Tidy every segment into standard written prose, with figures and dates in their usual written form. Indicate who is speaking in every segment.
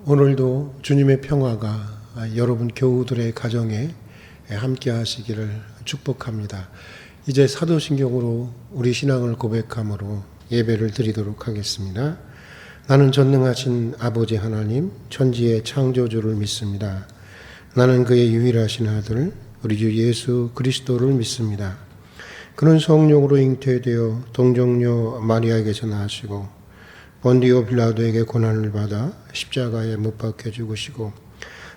Speaker 1: 오늘도 주님의 평화가 여러분 교우들의 가정에 함께 하시기를 축복합니다. 이제 사도신경으로 우리 신앙을 고백함으로 예배를 드리도록 하겠습니다. 나는 전능하신 아버지 하나님, 천지의 창조주를 믿습니다. 나는 그의 유일하신 아들, 우리 주 예수 그리스도를 믿습니다. 그는 성령으로 잉태되어 동정녀 마리아에게서 나시고 본디오 빌라도에게 고난을 받아 십자가에 못 박혀 죽으시고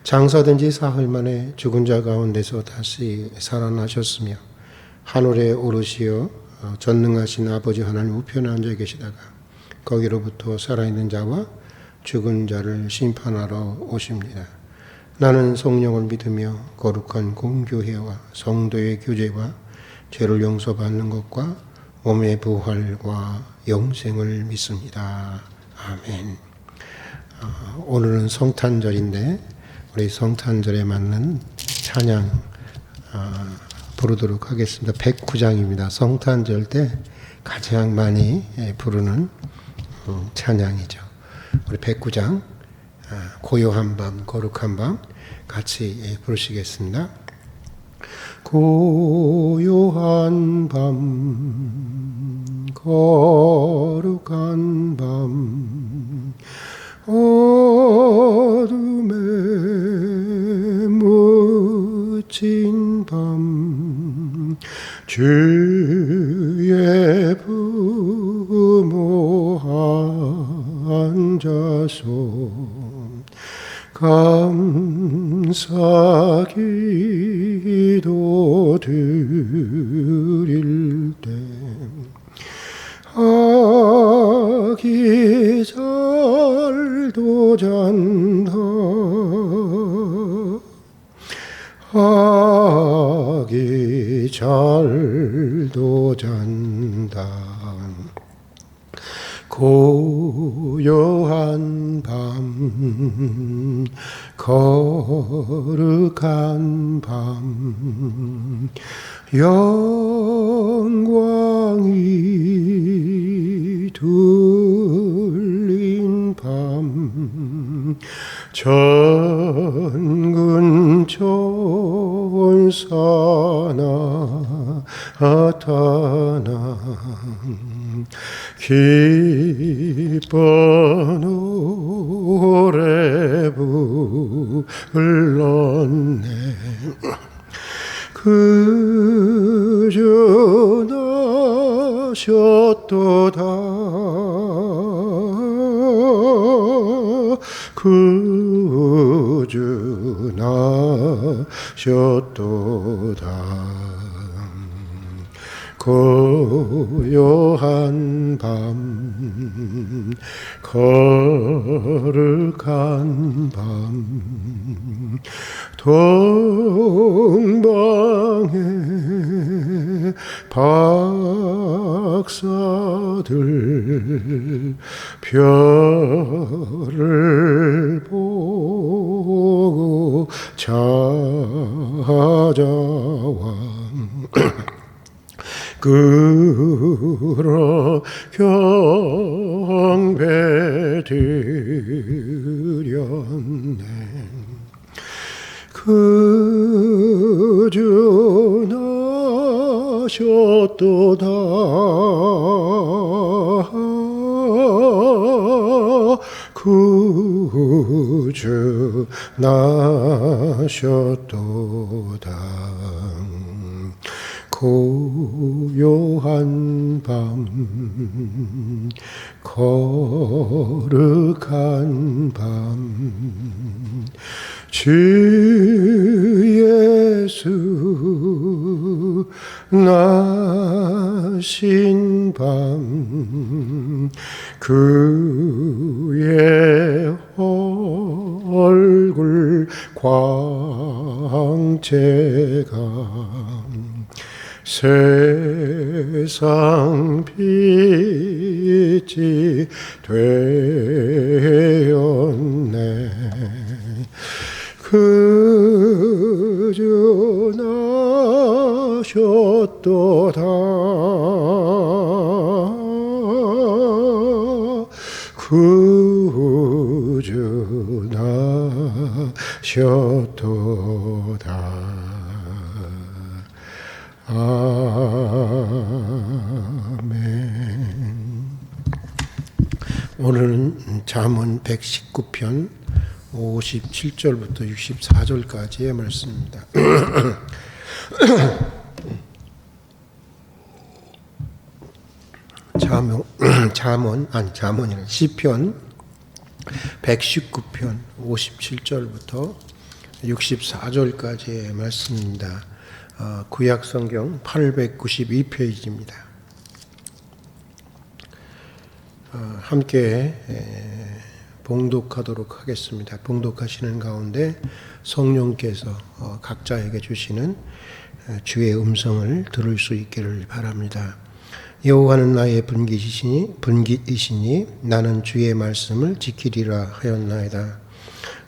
Speaker 1: 장사된 지 사흘 만에 죽은 자 가운데서 다시 살아나셨으며 하늘에 오르시어 전능하신 아버지 하나님 우편에 앉아 계시다가 거기로부터 살아있는 자와 죽은 자를 심판하러 오십니다. 나는 성령을 믿으며 거룩한 공교회와 성도의 교제와 죄를 용서받는 것과 몸의 부활과 영생을 믿습니다. 아멘. 오늘은 성탄절인데 우리 성탄절에 맞는 찬양 부르도록 하겠습니다. 109장입니다. 성탄절 때 가장 많이 부르는 찬양이죠. 우리 109장 고요한 밤 거룩한 밤 같이 부르시겠습니다. 고요한 밤 거룩한 밤 어둠에 묻힌 밤 주의 부모 앉아서 감사 기도 드릴 때 아기 잘도 잔다 아기 잘도 잔다 고요한 밤 거룩한 밤 영광이 둘린 밤 전군 천사 나타나 기뻐 노래 불렀네 그주 나셨도다 그주 나셨도다 고요한 밤 거룩한 밤 동방의 박사들 별을 보고 찾아와 그러 경배 드렸네 그주 나셨도다 그주 나셨도다 고요한 밤 거룩한 밤 주 예수 나신 밤 그의 얼굴 광채가 세상 빛이 되었네 그주 나셨도다 그주 구주나셨도다. 아멘. 오늘은 잠언 119편 57절부터 64절까지의 말씀입니다. 잠언이란 시편 119편 57절부터 64절까지의 말씀입니다. 구약 성경 892페이지입니다. 함께 봉독하도록 하겠습니다. 봉독하시는 가운데 성령께서 각자에게 주시는 주의 음성을 들을 수 있기를 바랍니다. 여호와는 나의 분깃이시니 나는 주의 말씀을 지키리라 하였나이다.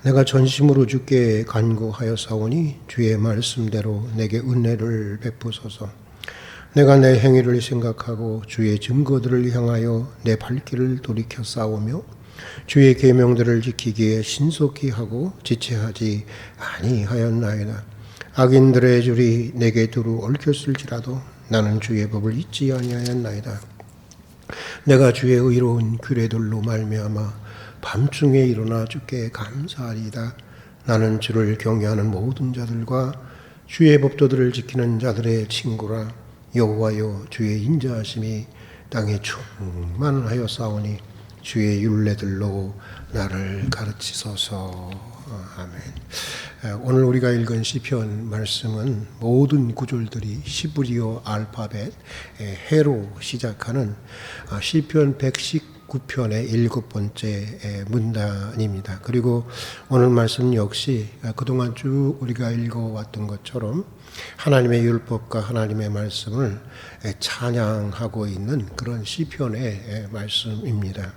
Speaker 1: 내가 전심으로 주께 간구하였사오니 주의 말씀대로 내게 은혜를 베푸소서. 내가 내 행위를 생각하고 주의 증거들을 향하여 내 발길을 돌이켜 싸우며 주의 계명들을 지키기에 신속히 하고 지체하지 아니하였나이다. 악인들의 줄이 내게 두루 얽혔을지라도 나는 주의 법을 잊지 아니하였나이다. 내가 주의 의로운 규례들로 말미암아 밤중에 일어나 주께 감사하리이다. 나는 주를 경외하는 모든 자들과 주의 법도들을 지키는 자들의 친구라. 여호와여, 주의 인자하심이 땅에 충만하였사오니 주의 율례들로 나를 가르치소서. 아멘. 오늘 우리가 읽은 시편 말씀은 모든 구절들이 시브리어 알파벳 해로 시작하는 시편 119편의 7번째 문단입니다. 그리고 오늘 말씀 역시 그동안 쭉 우리가 읽어왔던 것처럼 하나님의 율법과 하나님의 말씀을 찬양하고 있는 그런 시편의 말씀입니다.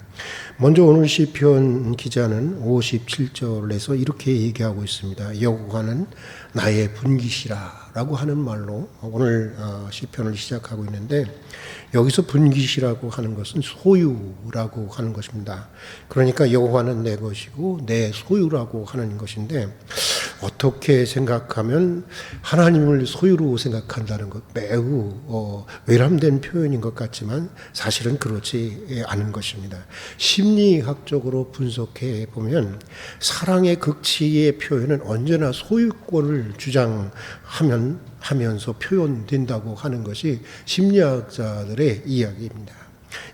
Speaker 1: 먼저 오늘 시편 기자는 57절에서 이렇게 얘기하고 있습니다. 여호와는 나의 분깃이라 라고 하는 말로 오늘 시편을 시작하고 있는데, 여기서 분깃이라고 하는 것은 소유라고 하는 것입니다. 그러니까 여호와는 내 것이고 내 소유라고 하는 것인데, 어떻게 생각하면 하나님을 소유로 생각한다는 것 매우 외람된 표현인 것 같지만 사실은 그렇지 않은 것입니다. 심리학적으로 분석해 보면 사랑의 극치의 표현은 언제나 소유권을 주장하면서 표현된다고 하는 것이 심리학자들의 이야기입니다.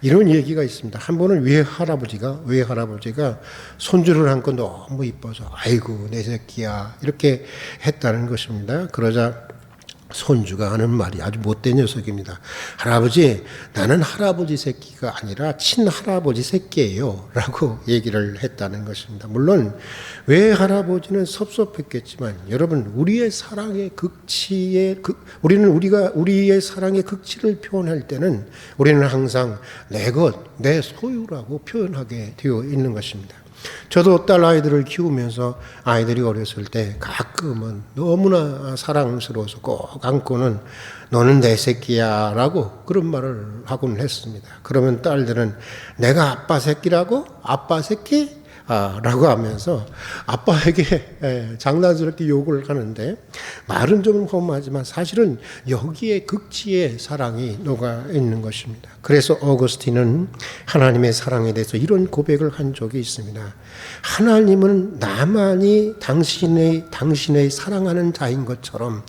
Speaker 1: 이런 얘기가 있습니다. 한 번은 외할아버지가 손주를 안고 너무 이뻐서 아이고 내 새끼야 이렇게 했다는 것입니다. 그러자 손주가 하는 말이 아주 못된 녀석입니다. 할아버지, 나는 할아버지 새끼가 아니라 친할아버지 새끼예요 라고 얘기를 했다는 것입니다. 물론 외할아버지는 섭섭했겠지만 여러분, 우리의 사랑의 극치에 우리의 사랑의 극치를 표현할 때는 우리는 항상 내 것, 내 소유라고 표현하게 되어 있는 것입니다. 저도 딸 아이들을 키우면서 아이들이 어렸을 때 가끔은 너무나 사랑스러워서 꼭 안고는 너는 내 새끼야 라고 그런 말을 하곤 했습니다. 그러면 딸들은 내가 아빠 새끼라고? 아빠 새끼? 라고 하면서 아빠에게 장난스럽게 욕을 하는데, 말은 좀 험하지만 사실은 여기에 극치의 사랑이 녹아 있는 것입니다. 그래서 어거스틴은 하나님의 사랑에 대해서 이런 고백을 한 적이 있습니다. 하나님은 나만이 당신의 사랑하는 자인 것처럼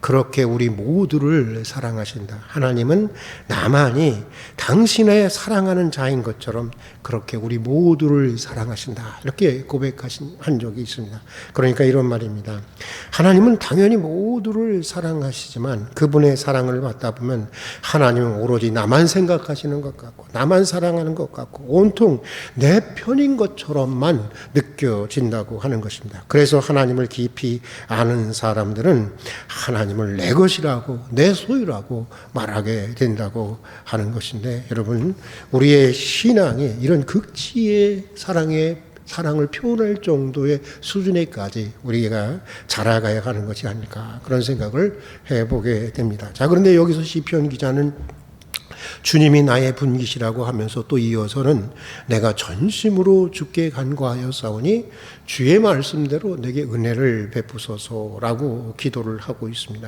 Speaker 1: 그렇게 우리 모두를 사랑하신다. 하나님은 나만이 당신의 사랑하는 자인 것처럼 그렇게 우리 모두를 사랑하신다. 이렇게 고백한 적이 있습니다. 그러니까 이런 말입니다. 하나님은 당연히 모두를 사랑하시지만 그분의 사랑을 받다 보면 하나님은 오로지 나만 생각하시는 것 같고 나만 사랑하는 것 같고 온통 내 편인 것처럼만 느껴진다고 하는 것입니다. 그래서 하나님을 깊이 아는 사람들은 하나님을 내 것이라고 내 소유라고 말하게 된다고 하는 것인데, 여러분, 우리의 신앙이 이런 극치의 사랑을 표현할 정도의 수준에까지 우리가 자라가야 하는 것이 아닐까, 그런 생각을 해보게 됩니다. 자, 그런데 여기서 시편 기자는 주님이 나의 분깃이라고 하면서 또 이어서는 내가 전심으로 주께 간구하였사오니 주의 말씀대로 내게 은혜를 베푸소서라고 기도를 하고 있습니다.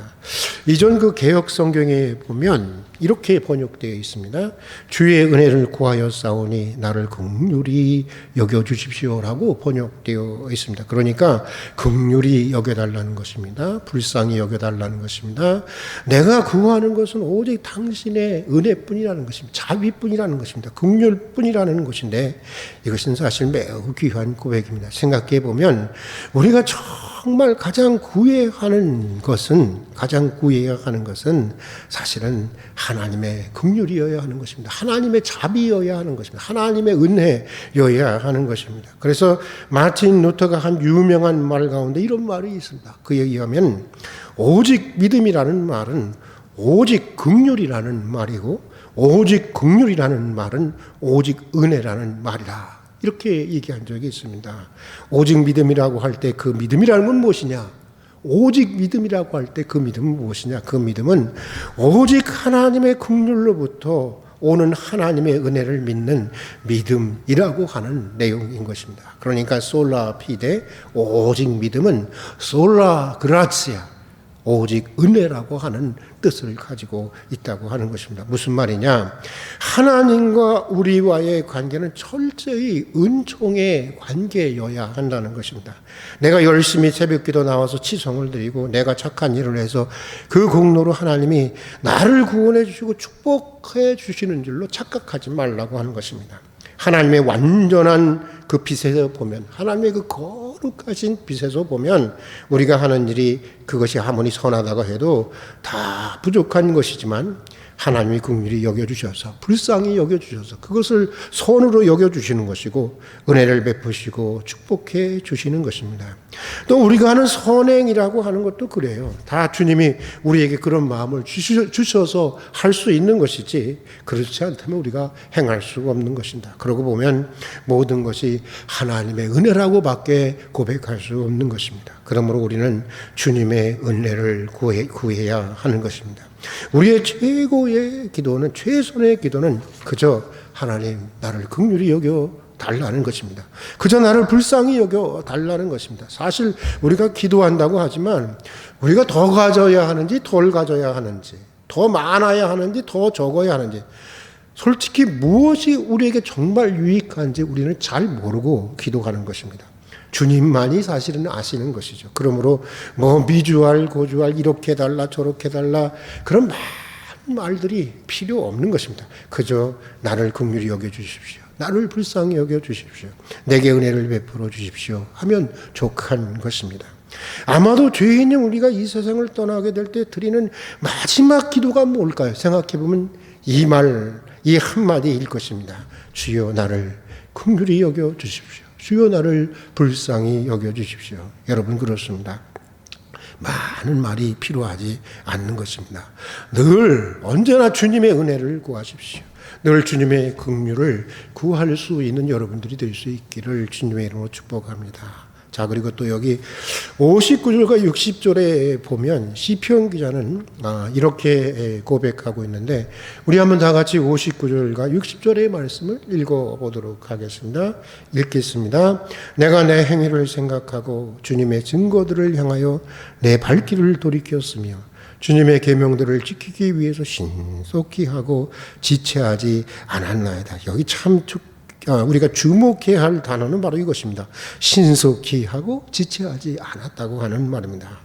Speaker 1: 이전 그 개역 성경에 보면 이렇게 번역되어 있습니다. 주의 은혜를 구하였사오니 나를 긍휼히 여겨 주십시오라고 번역되어 있습니다. 그러니까 긍휼히 여겨달라는 것입니다. 불쌍히 여겨달라는 것입니다. 내가 구하는 것은 오직 당신의 은혜뿐이라는 것입니다. 자비뿐이라는 것입니다. 긍휼뿐이라는 것인데 이것은 사실 매우 귀한 고백입니다. 생각해 보면 우리가 정말 가장 구해야 하는 것은 사실은 하나님의 긍휼이어야 하는 것입니다. 하나님의 자비여야 하는 것입니다. 하나님의 은혜여야 하는 것입니다. 그래서 마틴 루터가 한 유명한 말 가운데 이런 말이 있습니다. 그에 의하면 오직 믿음이라는 말은 오직 긍휼이라는 말이고 오직 긍휼이라는 말은 오직 은혜라는 말이다. 이렇게 얘기한 적이 있습니다. 오직 믿음이라고 할 때 그 믿음이라는 건 무엇이냐? 오직 믿음이라고 할 때 그 믿음은 무엇이냐? 그 믿음은 오직 하나님의 긍휼로부터 오는 하나님의 은혜를 믿는 믿음이라고 하는 내용인 것입니다. 그러니까 솔라 피데 오직 믿음은 솔라 그라치아 오직 은혜라고 하는 뜻을 가지고 있다고 하는 것입니다. 무슨 말이냐? 하나님과 우리와의 관계는 철저히 은총의 관계여야 한다는 것입니다. 내가 열심히 새벽기도 나와서 치성을 드리고 내가 착한 일을 해서 그 공로로 하나님이 나를 구원해 주시고 축복해 주시는 줄로 착각하지 말라고 하는 것입니다. 하나님의 완전한 그 빛에서 보면, 하나님의 그 거룩하신 빛에서 보면 우리가 하는 일이 그것이 아무리 선하다고 해도 다 부족한 것이지만 하나님이 긍휼히 여겨주셔서 불쌍히 여겨주셔서 그것을 선으로 여겨주시는 것이고 은혜를 베푸시고 축복해 주시는 것입니다. 또 우리가 하는 선행이라고 하는 것도 그래요. 다 주님이 우리에게 그런 마음을 주셔서 할 수 있는 것이지 그렇지 않다면 우리가 행할 수가 없는 것입니다. 그러고 보면 모든 것이 하나님의 은혜라고밖에 고백할 수 없는 것입니다. 그러므로 우리는 주님의 은혜를 구해야 하는 것입니다. 우리의 최고의 기도는, 최선의 기도는 그저 하나님 나를 긍휼히 여겨 달라는 것입니다. 그저 나를 불쌍히 여겨 달라는 것입니다. 사실 우리가 기도한다고 하지만 우리가 더 가져야 하는지 덜 가져야 하는지, 더 많아야 하는지 더 적어야 하는지, 솔직히 무엇이 우리에게 정말 유익한지 우리는 잘 모르고 기도하는 것입니다. 주님만이 사실은 아시는 것이죠. 그러므로 미주알 고주알 이렇게 달라 저렇게 달라 그런 많은 말들이 필요 없는 것입니다. 그저 나를 긍휼히 여겨주십시오. 나를 불쌍히 여겨주십시오. 내게 은혜를 베풀어 주십시오 하면 족한 것입니다. 아마도 죄인인 우리가 이 세상을 떠나게 될 때 드리는 마지막 기도가 뭘까요? 생각해보면 이 한마디일 것입니다. 주여 나를 긍휼히 여겨주십시오. 주여 나를 불쌍히 여겨주십시오. 여러분 그렇습니다. 많은 말이 필요하지 않는 것입니다. 늘 언제나 주님의 은혜를 구하십시오. 늘 주님의 긍휼을 구할 수 있는 여러분들이 될 수 있기를 주님의 이름으로 축복합니다. 자, 그리고 또 여기 59절과 60절에 보면 시편 기자는 이렇게 고백하고 있는데 우리 한번 다 같이 59절과 60절의 말씀을 읽어보도록 하겠습니다. 읽겠습니다. 내가 내 행위를 생각하고 주님의 증거들을 향하여 내 발길을 돌이켰으며 주님의 계명들을 지키기 위해서 신속히 하고 지체하지 않았나이다. 여기 참 우리가 주목해야 할 단어는 바로 이것입니다. 신속히 하고 지체하지 않았다고 하는 말입니다.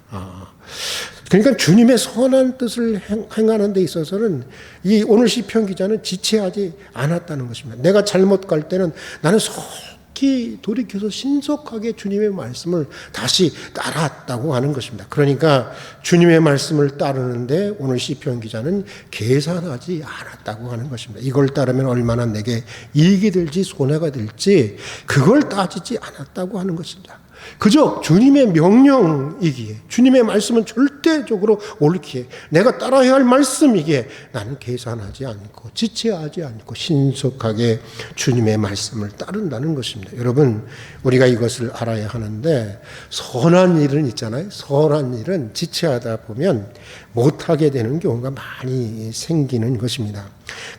Speaker 1: 그러니까 주님의 선한 뜻을 행하는 데 있어서는 이 오늘 시편 기자는 지체하지 않았다는 것입니다. 내가 잘못 갈 때는 나는 속히 돌이켜서 신속하게 주님의 말씀을 다시 따랐다고 하는 것입니다. 그러니까 주님의 말씀을 따르는데 오늘 시편 기자는 계산하지 않았다고 하는 것입니다. 이걸 따르면 얼마나 내게 이익이 될지 손해가 될지 그걸 따지지 않았다고 하는 것입니다. 그저 주님의 명령이기에, 주님의 말씀은 절대적으로 옳기에, 내가 따라야 할 말씀이기에 나는 계산하지 않고 지체하지 않고 신속하게 주님의 말씀을 따른다는 것입니다. 여러분, 우리가 이것을 알아야 하는데 선한 일은 있잖아요. 선한 일은 지체하다 보면 못하게 되는 경우가 많이 생기는 것입니다.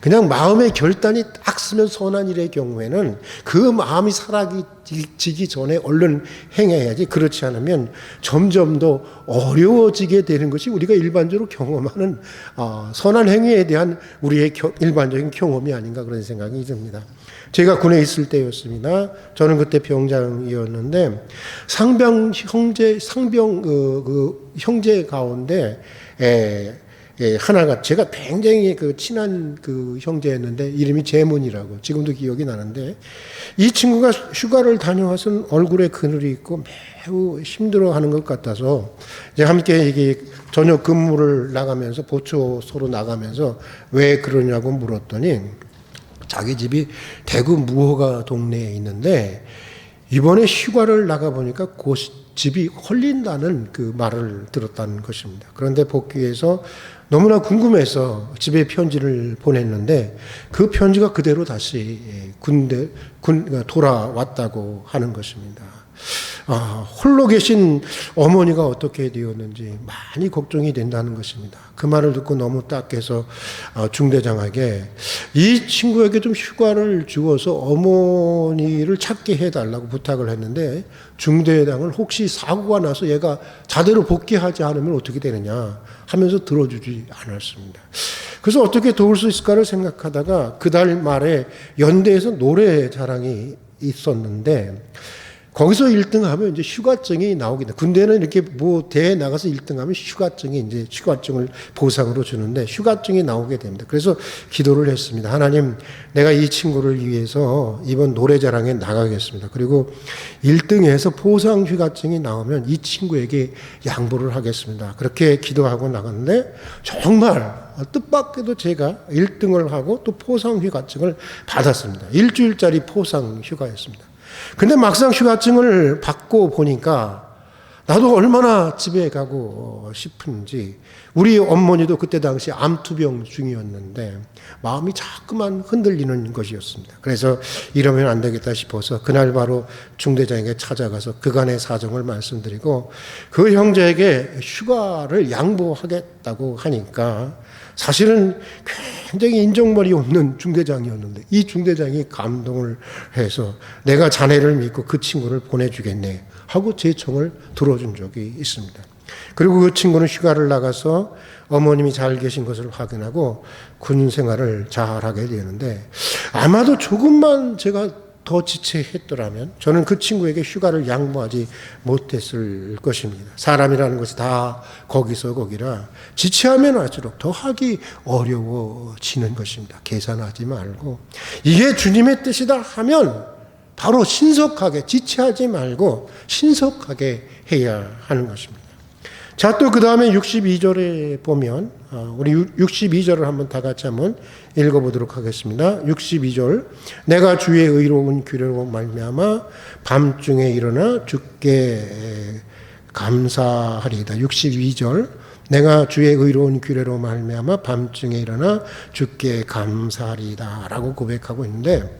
Speaker 1: 그냥 마음의 결단이 딱 쓰면 선한 일의 경우에는 그 마음이 사라지기 전에 얼른 행해야지, 그렇지 않으면 점점 더 어려워지게 되는 것이 우리가 일반적으로 경험하는 선한 행위에 대한 우리의 일반적인 경험이 아닌가 그런 생각이 듭니다. 제가 군에 있을 때였습니다. 저는 그때 병장이었는데 상병 형제 가운데 하나가 제가 굉장히 친한 형제였는데 이름이 재문이라고 지금도 기억이 나는데, 이 친구가 휴가를 다녀와서 얼굴에 그늘이 있고 매우 힘들어하는 것 같아서 이제 함께 이게 저녁 근무를 나가면서 보초소로 나가면서 왜 그러냐고 물었더니 자기 집이 대구 무허가 동네에 있는데 이번에 휴가를 나가 보니까 그 집이 헐린다는 그 말을 들었다는 것입니다. 그런데 복귀해서 너무나 궁금해서 집에 편지를 보냈는데 그 편지가 그대로 다시 돌아왔다고 하는 것입니다. 홀로 계신 어머니가 어떻게 되었는지 많이 걱정이 된다는 것입니다. 그 말을 듣고 너무 딱해서 중대장에게 이 친구에게 좀 휴가를 주어서 어머니를 찾게 해달라고 부탁을 했는데, 중대장은 혹시 사고가 나서 얘가 자대로 복귀하지 않으면 어떻게 되느냐 하면서 들어주지 않았습니다. 그래서 어떻게 도울 수 있을까를 생각하다가 그달 말에 연대에서 노래 자랑이 있었는데 거기서 1등하면 이제 휴가증이 나오게 돼. 군대는 이렇게 뭐 대회 나가서 1등하면 휴가증을 보상으로 주는데 휴가증이 나오게 됩니다. 그래서 기도를 했습니다. 하나님, 내가 이 친구를 위해서 이번 노래자랑에 나가겠습니다. 그리고 1등해서 보상 휴가증이 나오면 이 친구에게 양보를 하겠습니다. 그렇게 기도하고 나갔는데 정말 뜻밖에도 제가 1등을 하고 또 보상 휴가증을 받았습니다. 일주일짜리 보상 휴가였습니다. 근데 막상 휴가증을 받고 보니까 나도 얼마나 집에 가고 싶은지, 우리 어머니도 그때 당시 암투병 중이었는데 마음이 자꾸만 흔들리는 것이었습니다. 그래서 이러면 안 되겠다 싶어서 그날 바로 중대장에게 찾아가서 그간의 사정을 말씀드리고 그 형제에게 휴가를 양보하겠다고 하니까, 사실은 굉장히 인정머리 없는 중대장이었는데 이 중대장이 감동을 해서 내가 자네를 믿고 그 친구를 보내주겠네 하고 제 청을 들어준 적이 있습니다. 그리고 그 친구는 휴가를 나가서 어머님이 잘 계신 것을 확인하고 군 생활을 잘하게 되는데, 아마도 조금만 제가 더 지체했더라면 저는 그 친구에게 휴가를 양보하지 못했을 것입니다. 사람이라는 것이 다 거기서 거기라 지체하면 할수록 더 하기 어려워지는 것입니다. 계산하지 말고 이게 주님의 뜻이다 하면 바로 신속하게, 지체하지 말고 신속하게 해야 하는 것입니다. 자, 또 그 다음에 62절에 보면 우리 62절을 한번 다 같이 한번 읽어보도록 하겠습니다. 62절, 내가 주의 의로운 규례로 말미암아 밤중에 일어나 주께 감사하리이다. 62절, 내가 주의 의로운 규례로 말미암아 밤중에 일어나 주께 감사하리이다 라고 고백하고 있는데,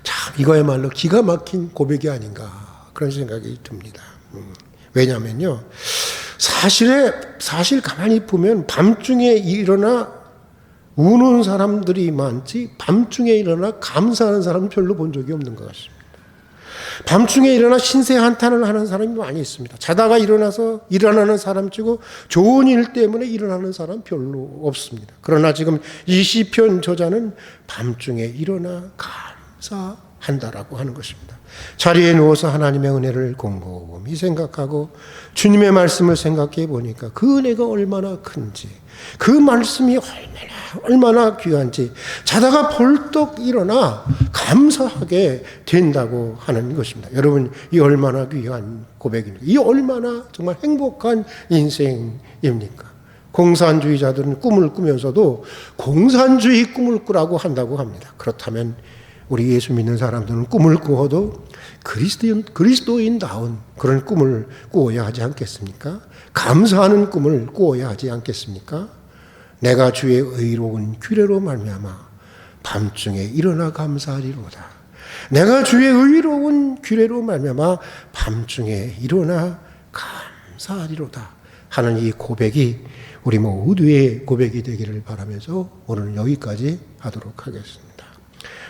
Speaker 1: 참 이거야말로 기가 막힌 고백이 아닌가 그런 생각이 듭니다. 왜냐하면요, 사실 가만히 보면 밤중에 일어나 우는 사람들이 많지 밤중에 일어나 감사하는 사람은 별로 본 적이 없는 것 같습니다. 밤중에 일어나 신세 한탄을 하는 사람이 많이 있습니다. 자다가 일어나는 사람 치고 좋은 일 때문에 일어나는 사람 별로 없습니다. 그러나 지금 이 시편 저자는 밤중에 일어나 감사한다라고 하는 것입니다. 자리에 누워서 하나님의 은혜를 곰곰이 생각하고 주님의 말씀을 생각해 보니까 그 은혜가 얼마나 큰지, 그 말씀이 얼마나 귀한지 자다가 벌떡 일어나 감사하게 된다고 하는 것입니다. 여러분, 이 얼마나 귀한 고백입니까? 이 얼마나 정말 행복한 인생입니까? 공산주의자들은 꿈을 꾸면서도 공산주의 꿈을 꾸라고 한다고 합니다. 그렇다면 우리 예수 믿는 사람들은 꿈을 꾸어도 그리스도인다운 그런 꿈을 꾸어야 하지 않겠습니까? 감사하는 꿈을 꾸어야 하지 않겠습니까? 내가 주의 의로운 규례로 말미암아 밤중에 일어나 감사하리로다. 내가 주의 의로운 규례로 말미암아 밤중에 일어나 감사하리로다 하는 이 고백이 우리 모두의 고백이 되기를 바라면서 오늘은 여기까지 하도록 하겠습니다.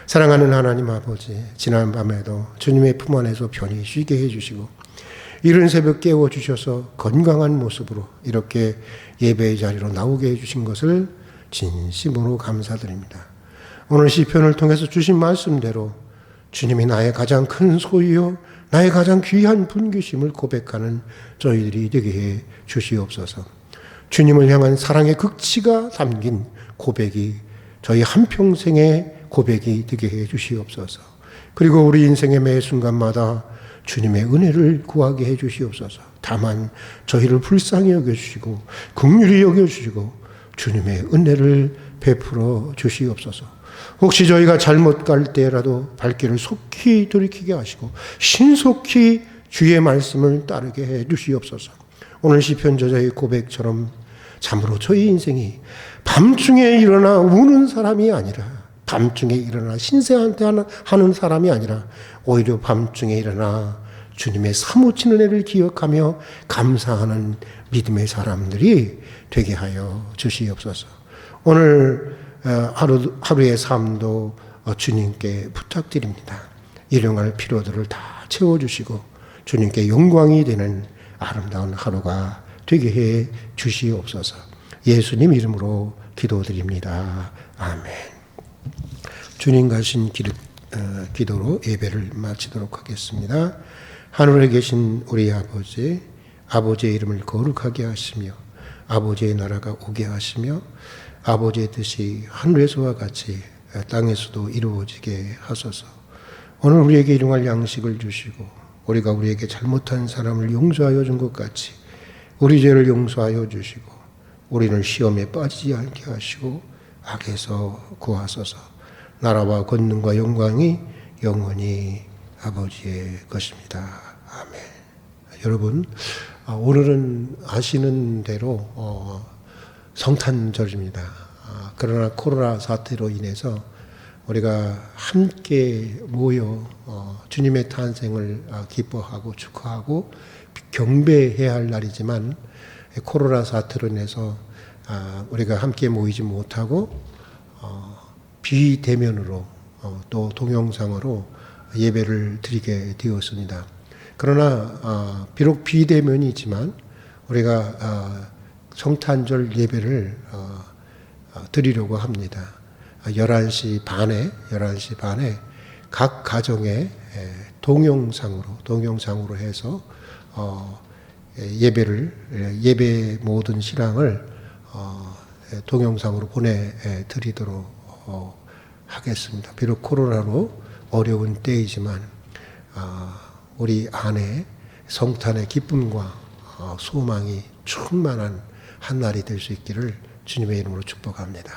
Speaker 1: 사랑하는 하나님 아버지, 지난 밤에도 주님의 품 안에서 편히 쉬게 해주시고 이른 새벽 깨워주셔서 건강한 모습으로 이렇게 예배의 자리로 나오게 해주신 것을 진심으로 감사드립니다. 오늘 시편을 통해서 주신 말씀대로 주님이 나의 가장 큰 소유요 나의 가장 귀한 분귀심을 고백하는 저희들이 되게 해 주시옵소서. 주님을 향한 사랑의 극치가 담긴 고백이 저희 한평생의 고백이 되게 해 주시옵소서. 그리고 우리 인생의 매 순간마다 주님의 은혜를 구하게 해 주시옵소서. 다만 저희를 불쌍히 여겨주시고 긍휼히 여겨주시고 주님의 은혜를 베풀어 주시옵소서. 혹시 저희가 잘못 갈 때라도 발길을 속히 돌이키게 하시고 신속히 주의 말씀을 따르게 해 주시옵소서. 오늘 시편 저자의 고백처럼 참으로 저희 인생이 밤중에 일어나 우는 사람이 아니라 밤중에 일어나 신세한테 하는 사람이 아니라 오히려 밤중에 일어나 주님의 사무치는 애를 기억하며 감사하는 믿음의 사람들이 되게 하여 주시옵소서. 오늘 하루의 삶도 주님께 부탁드립니다. 일용할 필요들을 다 채워주시고 주님께 영광이 되는 아름다운 하루가 되게 해 주시옵소서. 예수님 이름으로 기도드립니다. 아멘. 주님 가신 기도로 예배를 마치도록 하겠습니다. 하늘에 계신 우리 아버지, 아버지의 이름을 거룩하게 하시며 아버지의 나라가 오게 하시며 아버지의 뜻이 하늘에서와 같이 땅에서도 이루어지게 하소서. 오늘 우리에게 일용할 양식을 주시고 우리가 우리에게 잘못한 사람을 용서하여 준 것 같이 우리 죄를 용서하여 주시고 우리는 시험에 빠지지 않게 하시고 악에서 구하소서. 나라와 권능과 영광이 영원히 아버지의 것입니다. 아멘. 여러분, 오늘은 아시는 대로 성탄절입니다. 그러나 코로나 사태로 인해서 우리가 함께 모여 주님의 탄생을 기뻐하고 축하하고 경배해야 할 날이지만 코로나 사태로 인해서 우리가 함께 모이지 못하고 비대면으로 또 동영상으로 예배를 드리게 되었습니다. 그러나 비록 비대면이지만 우리가 성탄절 예배를 드리려고 합니다. 11시 반에 각 가정에 동영상으로 해서 예배 모든 신앙을 동영상으로 보내드리도록 하겠습니다. 비록 코로나로 어려운 때이지만 우리 안에 성탄의 기쁨과 소망이 충만한 한 날이 될 수 있기를 주님의 이름으로 축복합니다.